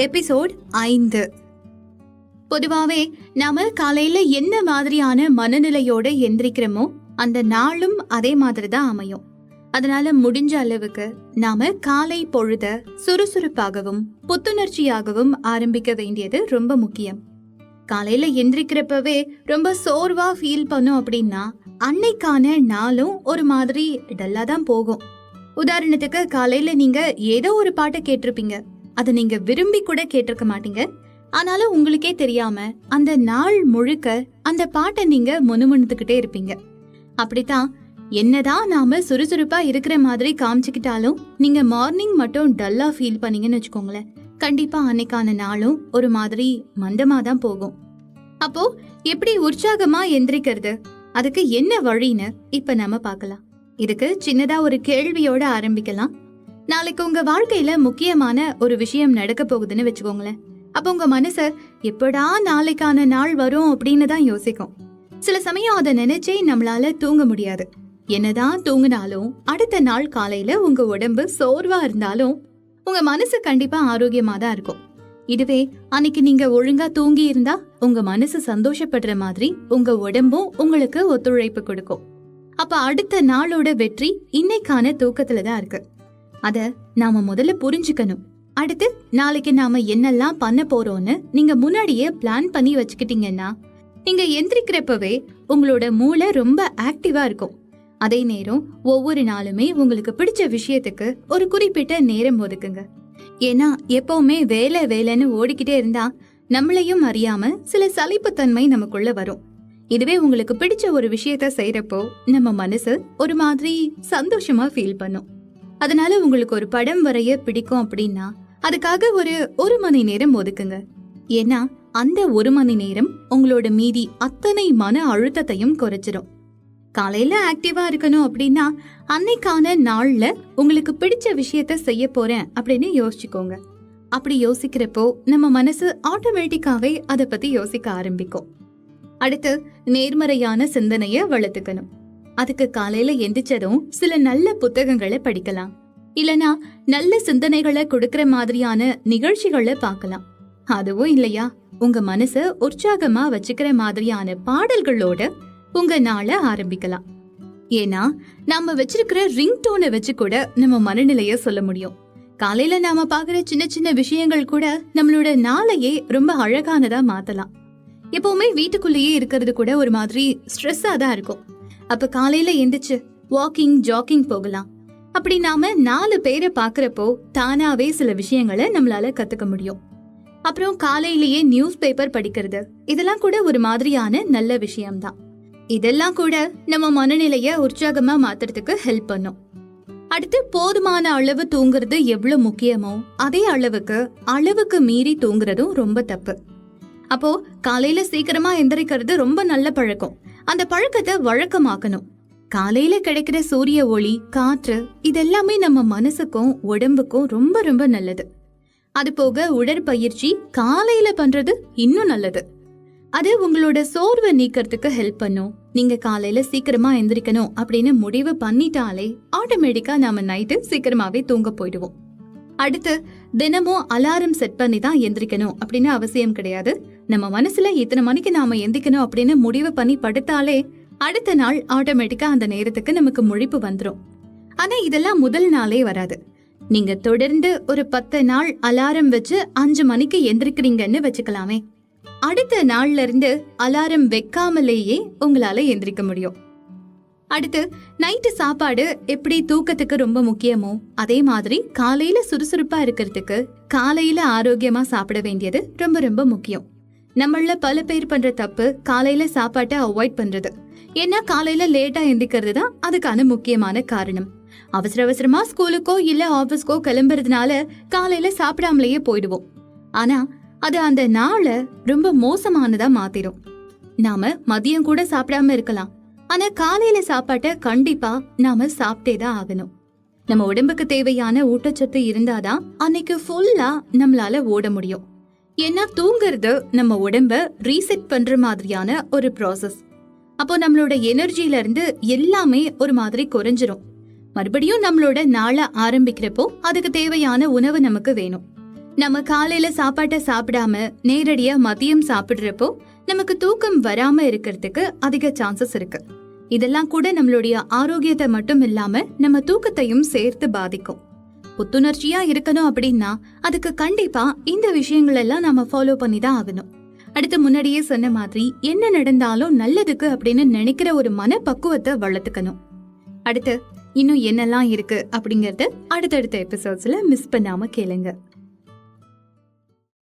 Episode 5. பொதுவாவே நாம காலையில என்ன மாதிரியான மனநிலையோட எந்திரிக்கிறோமோ அந்த நாளும் அதே மாதிரி தான் அமையும். அதனால முடிஞ்ச அளவுக்கு நாம காலை பொழுத சுறுசுறுப்பாகவும் புத்துணர்ச்சியாகவும் ஆரம்பிக்க வேண்டியது ரொம்ப முக்கியம். காலையில எந்திரிக்கிறப்பவே ரொம்ப சோர்வா ஃபீல் பண்ணோம் அப்படின்னா அன்னைக்கான நாளும் ஒரு மாதிரி டல்லா தான் போகும். உதாரணத்துக்கு காலையில நீங்க ஏதோ ஒரு பாட்டை கேட்டிருப்பீங்க, அதை நீங்க விரும்பி கூட கேட்டிருக்க மாட்டீங்க. ஆனாலும் உங்களுக்கே தெரியாம அந்த நாள் முழுக்க அந்த பாட்டை நீங்க முணுமுணுத்துக்கிட்டே இருப்பீங்க. அப்படித்தான் என்னதான் நாம சுறுசுறுப்பா இருக்கிற மாதிரி காமிச்சுக்கிட்டாலும் நீங்க மார்னிங் மட்டும் டல்லா ஃபீல் பண்ணீங்கன்னு வச்சுக்கோங்களேன், கண்டிப்பா அன்னைக்கான நாளும் ஒரு மாதிரி மந்தமா தான் போகும். அப்போ எப்படி உற்சாகமா எந்திரிக்கிறது, அதுக்கு என்ன வழின்னு இப்ப நம்ம பார்க்கலாம். இதுக்கு சின்னதா ஒரு கேள்வியோட ஆரம்பிக்கலாம். நாளைக்கு உங்க வாழ்க்கையில முக்கியமான ஒரு விஷயம் நடக்க போகுதுன்னு வச்சுக்கோங்களேன். அப்ப உங்க மனச எப்படா நாளைக்கான நாள் வரும் அப்படின்னு தான் யோசிக்கும். சில சமயம் அதை நினைச்சே நம்மளால தூங்க முடியாது. என்னதான் தூங்கினாலும் அடுத்த நாள் காலையில உங்க உடம்பு சோர்வா இருந்தாலும் உங்க மனசு கண்டிப்பா ஆரோக்கியமா தான் இருக்கும். இதுவே அன்னைக்கு நீங்க ஒழுங்கா தூங்கி இருந்தா உங்க மனசு சந்தோஷப்படுற மாதிரி உங்க உடம்பும் உங்களுக்கு ஒத்துழைப்பு கொடுக்கும். அப்ப அடுத்த நாளோட வெற்றி இன்னைக்கான தூக்கத்துலதான் இருக்கு. அத நாம முதல்ல புரிஞ்சுக்கணும். அடுத்து நாளைக்கு நாம என்னெல்லாம் பண்ண போறோம்னு நீங்க முன்னாடியே பிளான் பண்ணி வச்சுக்கிட்டீங்கன்னா நீங்க எந்திரிக்கிறப்பவே உங்களோட மூளை ரொம்ப ஆக்டிவா இருக்கும். அதே நேரம் ஒவ்வொரு நாளுமே உங்களுக்கு பிடிச்ச விஷயத்துக்கு ஒரு குறிப்பிட்ட நேரம் ஒதுக்குங்க. ஏன்னா எப்பவுமே வேலை வேலைன்னு ஓடிக்கிட்டே இருந்தா நம்மளையும் அறியாம சில சலிப்புத்தன்மை நமக்குள்ள வரும். இதுவே உங்களுக்கு பிடிச்ச ஒரு விஷயத்த செய்யறப்போ நம்ம மனசு ஒரு மாதிரி சந்தோஷமா ஃபீல் பண்ணும். அதனால உங்களுக்கு ஒரு படம் வரைய பிடிக்கும் அப்படின்னா அதுக்காக ஒரு மணி நேரம் ஒதுக்குங்க. ஏன்னா அந்த ஒரு மணி நேரம் உங்களோட மீதி அத்தனை மன அழுத்தத்தையும் குறைச்சிடும். காலையில ஆக்டிவா இருக்கணும் அப்படின்னா அன்னைக்கான நாள்ல உங்களுக்கு பிடிச்ச விஷயத்த செய்ய போறேன் அப்படின்னு யோசிச்சுக்கோங்க. அப்படி யோசிக்கிறப்போ நம்ம மனசு ஆட்டோமேட்டிக்காவே அதை பத்தி யோசிக்க ஆரம்பிக்கும். அடுத்து நேர்மறையான சிந்தனைய வளர்த்துக்கணும். அதுக்கு காலையில எந்திரிச்சதும் சில நல்ல புத்தகங்களை படிக்கலாம், இல்லனா நல்ல சிந்தனைகளை கொடுக்கற மாதிரியான நிகழ்ச்சிகளை பார்க்கலாம். அதுவும் இல்லையா உங்க மனச உற்சாகமா வச்சுக்கிற மாதிரியான பாடல்களோட உங்க நாளை ஆரம்பிக்கலாம். ஏன்னா நாம வச்சிருக்கிற ரிங் டோனை வச்சு கூட நம்ம மனநிலைய சொல்ல முடியும். காலையில நாம பாக்குற சின்ன சின்ன விஷயங்கள் கூட நம்மளோட நாளையே ரொம்ப அழகானதா மாத்தலாம். எப்பவுமே வீட்டுக்குள்ளேயே இருக்கிறது கூட ஒரு மாதிரி ஸ்ட்ரெஸ்ஸா தான் இருக்கும். அப்ப காலையில எந்திரிச்சு வாக்கிங் ஜாக்கிங் போகலாம். அப்படி நாம 4 பேரை பாக்குறப்போ தானாவே சில விஷயங்களை நம்மளால கத்துக்க முடியும். அப்புறம் காலையிலேயே நியூஸ் பேப்பர் படிக்கிறது, இதெல்லாம் கூட ஒரு மாதிரியான நல்ல விஷயம்தான். இதெல்லாம் கூட நம்ம மனநிலைய உற்சாகமா மாத்துறதுக்கு ஹெல்ப் பண்ணும். அடுத்து போதுமான அளவு தூங்குறது எவ்வளவு முக்கியமோ அதே அளவுக்கு மீறி தூங்குறதும் ரொம்ப தப்பு. அப்போ காலையில சீக்கிரமா எந்திரிக்கிறது ரொம்ப நல்ல பழக்கம். அந்த பழக்கத்தை வழக்கமாக்கணும். காலையில கிடைக்கிற சூரிய ஒளி, காற்று, இதெல்லாமே நம்ம மனசுக்கும் உடம்புக்கும் ரொம்ப ரொம்ப நல்லது. அது போக உடற்பயிற்சி காலையில பண்றது இன்னும் நல்லது. அது உங்களோட சோர்வை நீக்கிறதுக்கு ஹெல்ப் பண்ணும். நீங்க காலையில சீக்கிரமா எந்திரிக்கணும் அப்படின்னு முடிவு பண்ணிட்டாலே ஆட்டோமேட்டிக்கா நாம நைட்டு சீக்கிரமாவே தூங்க போயிடுவோம். அடுத்து தினமும் அலாரம் செட் பண்ணி தான் எந்திரிக்கணும் அப்படின்னு அவசியம் கிடையாது. நம்ம மனசுல இத்தனை மணிக்கு நாம எந்திரிக்கணும் அப்படின்னு முடிவு பண்ணி படுத்தாலே அடுத்த நாள் ஆட்டோமேட்டிக்கா அந்த நேரத்துக்கு நமக்கு முழிப்பு வந்துடும். ஆனா இதெல்லாம் முதல் நாளே வராது. நீங்க தொடர்ந்து ஒரு 10 நாள் அலாரம் வச்சு 5 மணிக்கு எந்திரிக்கிறீங்கன்னு வச்சுக்கலாமே. அடுத்த நாள்ல இருந்து அலாரம் வைக்காமலேயே உங்களால எந்திரிக்க முடியும். அடுத்து நைட்டு சாப்பாடு எப்படி தூக்கத்துக்கு ரொம்ப முக்கியமோ அதே மாதிரி காலையில சுறுசுறுப்பா இருக்கிறதுக்கு காலையில ஆரோக்கியமா சாப்பிட வேண்டியது ரொம்ப ரொம்ப முக்கியம். நம்மள பல பேர் பண்ற தப்பு காலையில சாப்பாட்டை அவாய்ட் பண்றது. ஏன்னா காலையில லேட்டா எந்திரிக்கிறது தான் அதுக்கான முக்கியமான காரணம். அவசரமா ஸ்கூலுக்கோ இல்ல ஆபீஸ்க்கோ கிளம்புறதுனால காலையில சாப்பிடாமலேயே போயிடுவோம். ஆனா அது அந்த நாளை ரொம்ப மோசமானதா மாத்திரும். நாம மதியம் கூட சாப்பிடாம இருக்கலாம், ஆனா காலையில சாப்பாட்டை கண்டிப்பா நாம சாப்பிட்டே தான் ஆகணும். நம்ம உடம்புக்கு தேவையான ஊட்டச்சத்து இருந்தாதான் அன்னைக்கு ஃபுல்லா நம்மளால ஓட முடியும். ஏன்னா தூங்குறது நம்ம உடம்ப ரீசெட் பண்ற மாதிரியான ஒரு ப்ராசஸ். அப்போ நம்மளோட எனர்ஜில இருந்து எல்லாமே ஒரு மாதிரி குறைஞ்சிரும். மறுபடியும் நம்மளோட நாளை ஆரம்பிக்கிறப்போ அதுக்கு தேவையான உணவு நமக்கு வேணும். நம்ம காலையில சாப்பாட்டை சாப்பிடாம நேரடியா மதியம் சாப்பிடுறப்போ நமக்கு தூக்கம் வராம இருக்கிறதுக்கு அதிக சான்சஸ் இருக்கு. இதெல்லாம் கூட நம்மளுடைய ஆரோக்கியத்தை மட்டும் இல்லாம நம்ம தூக்கத்தையும் சேர்த்து பாதிக்கும். புத்துணர்ச்சியா இருக்கணும் அப்படின்னா அதுக்கு கண்டிப்பா இந்த விஷயங்கள் எல்லாம் நாம ஃபாலோ பண்ணி தான் ஆகணும். அடுத்து முன்னாடியே சொன்ன மாதிரி என்ன நடந்தாலும் நல்லதுக்கு அப்படின்னு நினைக்கிற ஒரு மனப்பக்குவத்தை வளர்த்துக்கணும். அடுத்து இன்னும் என்னெல்லாம் இருக்கு அப்படிங்கறத அடுத்தடுத்த எபிசோட்ஸ்ல மிஸ் பண்ணாம கேளுங்க.